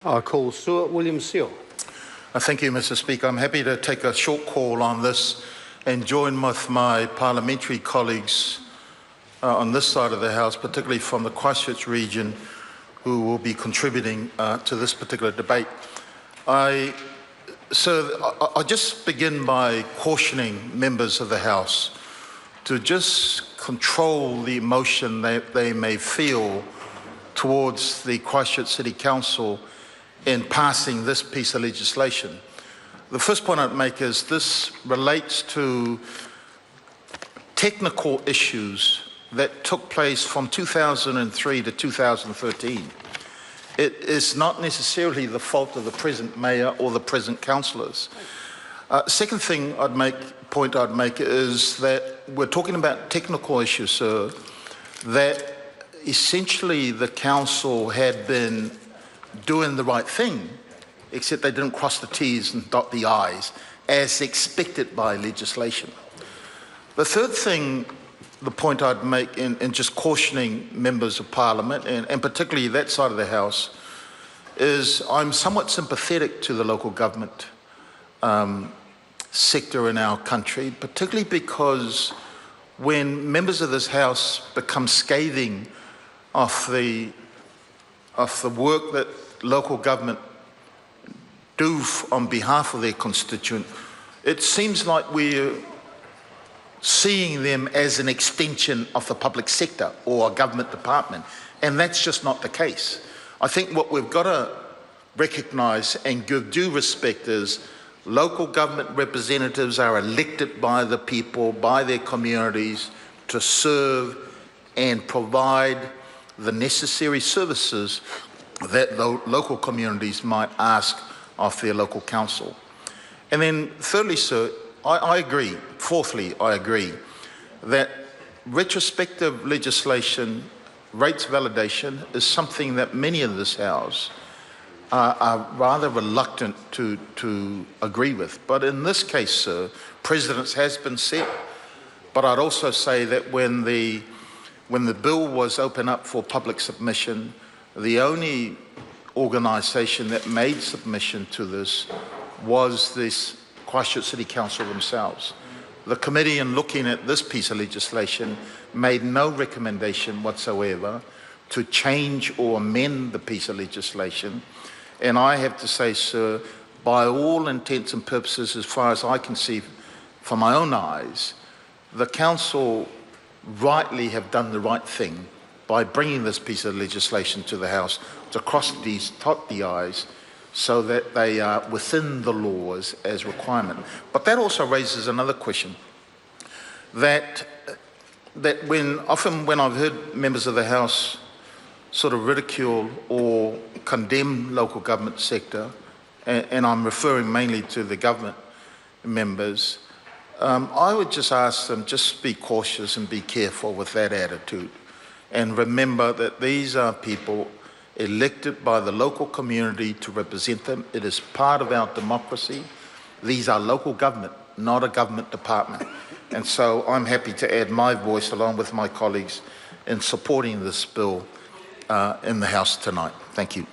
I call Stuart William Seal. Thank you, Mr. Speaker. I'm happy to take a short call on this and join with my parliamentary colleagues on this side of the House, particularly from the Christchurch region, who will be contributing to this particular debate. I just begin by cautioning members of the House to just control the emotion that they may feel towards the Christchurch City Council in passing this piece of legislation. The first point I'd make is this relates to technical issues that took place from 2003 to 2013. It is not necessarily the fault of the present mayor or the present councillors. Second point I'd make is that we're talking about technical issues, sir, that essentially the council had been doing the right thing, except they didn't cross the T's and dot the I's as expected by legislation. The third thing, the point I'd make in just cautioning members of Parliament, and particularly that side of the House, is I'm somewhat sympathetic to the local government sector in our country, particularly because when members of this House become scathing of the work that local government do on behalf of their constituent, it seems like we're seeing them as an extension of the public sector or a government department, and that's just not the case. I think what we've got to recognise and give due respect is local government representatives are elected by the people, by their communities, to serve and provide the necessary services that the local communities might ask of their local council. And then thirdly, sir, I agree, fourthly, I agree that retrospective legislation, rates validation, is something that many of this House are rather reluctant to agree with. But in this case, sir, precedence has been set. But I'd also say that when the bill was opened up for public submission, the only organisation that made submission to this was this Christchurch City Council themselves. The committee, in looking at this piece of legislation, made no recommendation whatsoever to change or amend the piece of legislation. And I have to say, sir, by all intents and purposes, as far as I can see from my own eyes, the council rightly have done the right thing by bringing this piece of legislation to the House to cross the T's, dot the I's, so that they are within the laws as requirement. But that also raises another question, that often when I've heard members of the House sort of ridicule or condemn local government sector, and I'm referring mainly to the government members, I would just ask them, just be cautious and be careful with that attitude. And remember that these are people elected by the local community to represent them. It is part of our democracy. These are local government, not a government department. And so I'm happy to add my voice along with my colleagues in supporting this bill in the House tonight. Thank you.